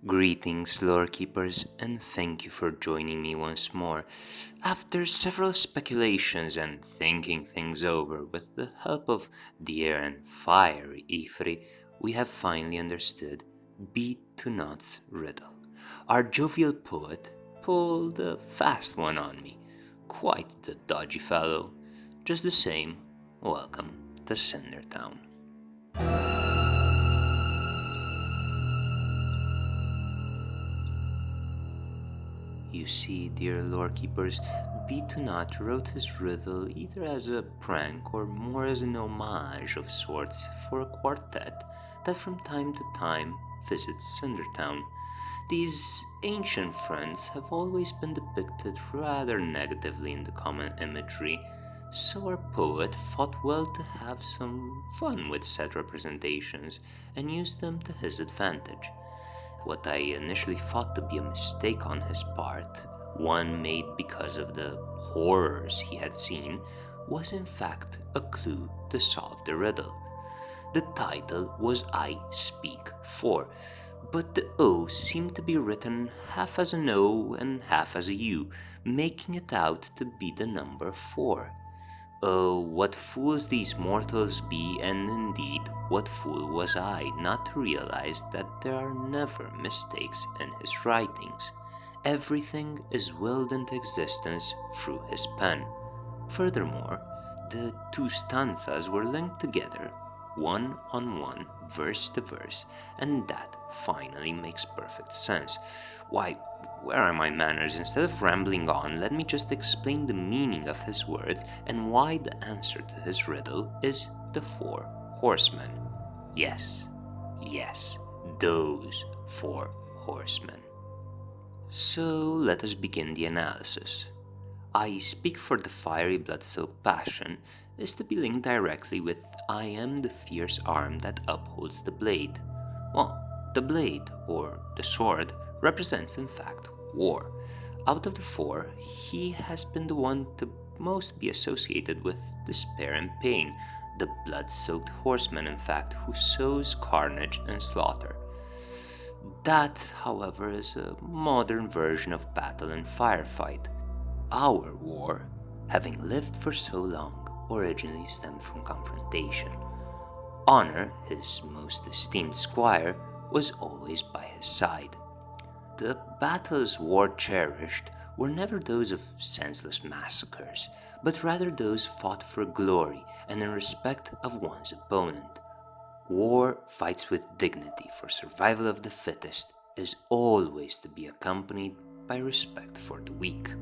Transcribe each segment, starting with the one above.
Greetings, lore keepers, and thank you for joining me once more. After several speculations and thinking things over with the help of dear and fiery Ifri, we have finally understood Beat to Not's riddle. Our jovial poet pulled a fast one on me. Quite the dodgy fellow. Just the same, welcome to CinderTown. You see, dear lore keepers, Beatunat wrote his riddle either as a prank or more as an homage of sorts for a quartet that from time to time visits CinderTown. These ancient friends have always been depicted rather negatively in the common imagery, so our poet thought well to have some fun with said representations and use them to his advantage. What I initially thought to be a mistake on his part, one made because of the horrors he had seen, was in fact a clue to solve the riddle. The title was I Speak For, but the O seemed to be written half as an O and half as a U, making it out to be the number 4. Oh, what fools these mortals be, and indeed, what fool was I not to realize that there are never mistakes in his writings. Everything is willed into existence through his pen. Furthermore, the two stanzas were linked together, one on one, verse to verse, and that finally makes perfect sense. Why, where are my manners? Instead of rambling on, let me just explain the meaning of his words and why the answer to his riddle is the 4 horsemen. Yes, yes, those 4 horsemen. So let us begin the analysis. I speak for the fiery blood-soaked passion is to be linked directly with I am the fierce arm that upholds the blade. Well, the blade, or the sword, represents in fact war. Out of the 4, he has been the one to most be associated with despair and pain, the blood-soaked horseman in fact who sows carnage and slaughter. That, however, is a modern version of battle and firefight. Our war, having lived for so long, originally stemmed from confrontation. Honor, his most esteemed squire, was always by his side. The battles war cherished were never those of senseless massacres, but rather those fought for glory and in respect of one's opponent. War fights with dignity for survival of the fittest is always to be accompanied by respect for the weak.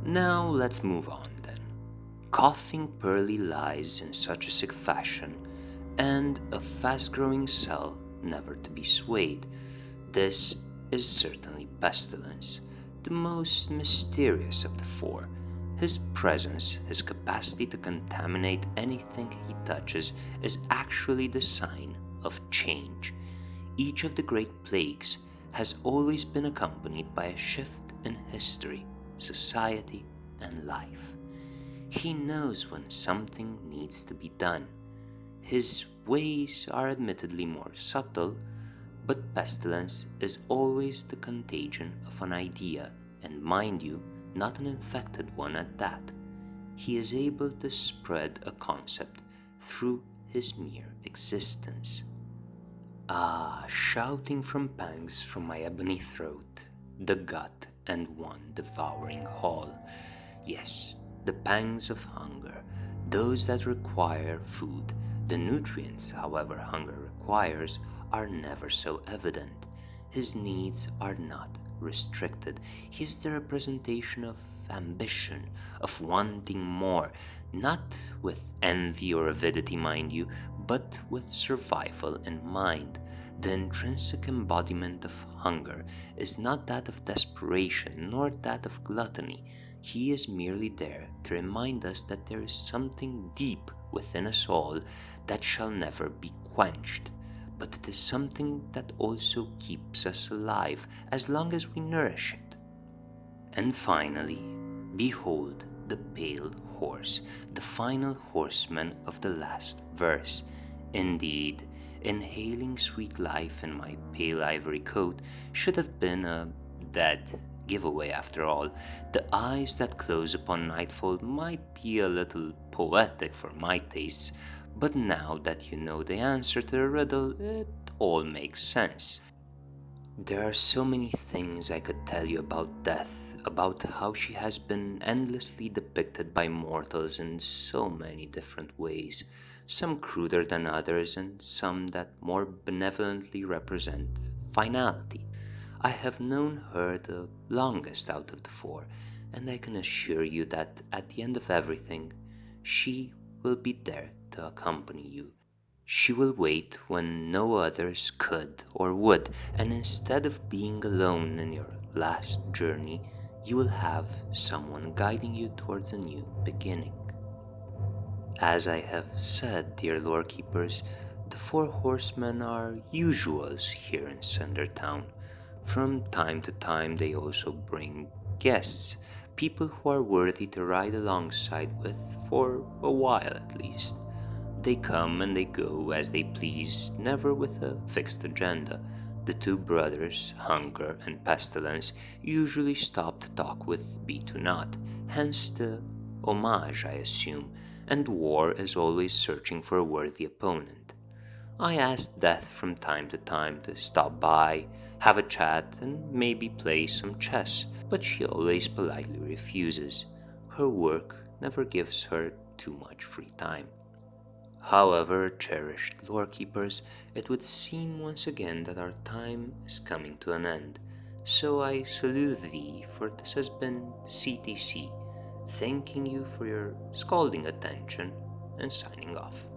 Now let's move on then. Coughing pearly lies in such a sick fashion, and a fast-growing cell never to be swayed. This is certainly pestilence, the most mysterious of the 4. His presence, his capacity to contaminate anything he touches, is actually the sign of change. Each of the great plagues has always been accompanied by a shift in history, society, and life. He knows when something needs to be done. His ways are admittedly more subtle, but pestilence is always the contagion of an idea, and mind you, not an infected one at that. He is able to spread a concept through his mere existence. Ah, shouting from pangs from my ebony throat, the gut and one devouring haul. Yes, the pangs of hunger, those that require food. The nutrients, however, hunger requires, are never so evident. His needs are not restricted. He is the representation of ambition, of wanting more, not with envy or avidity, mind you, but with survival in mind. The intrinsic embodiment of hunger is not that of desperation nor that of gluttony. He is merely there to remind us that there is something deep within us all that shall never be quenched. But it is something that also keeps us alive as long as we nourish it. And finally, behold the pale horse, the final horseman of the last verse. Indeed, Inhaling sweet life in my pale ivory coat should have been a dead giveaway after all. The eyes that close upon nightfall might be a little poetic for my tastes, but now that you know the answer to the riddle, it all makes sense. There are so many things I could tell you about death, about how she has been endlessly depicted by mortals in so many different ways, some cruder than others, and some that more benevolently represent finality. I have known her the longest out of the four, and I can assure you that at the end of everything, she will be there to accompany you. She will wait when no others could or would, and instead of being alone in your last journey, you will have someone guiding you towards a new beginning. As I have said, dear lore keepers, the four horsemen are usuals here in CinderTown. From time to time, they also bring guests, people who are worthy to ride alongside with for a while at least. They come and they go as they please, never with a fixed agenda. The two brothers, Hunger and Pestilence, usually stop to talk with Beatunat, hence the homage, I assume, and War is always searching for a worthy opponent. I ask Death from time to time to stop by, have a chat, and maybe play some chess, but she always politely refuses. Her work never gives her too much free time. However, cherished lore keepers, it would seem once again that our time is coming to an end. So I salute thee, for this has been CTC, thanking you for your scalding attention and signing off.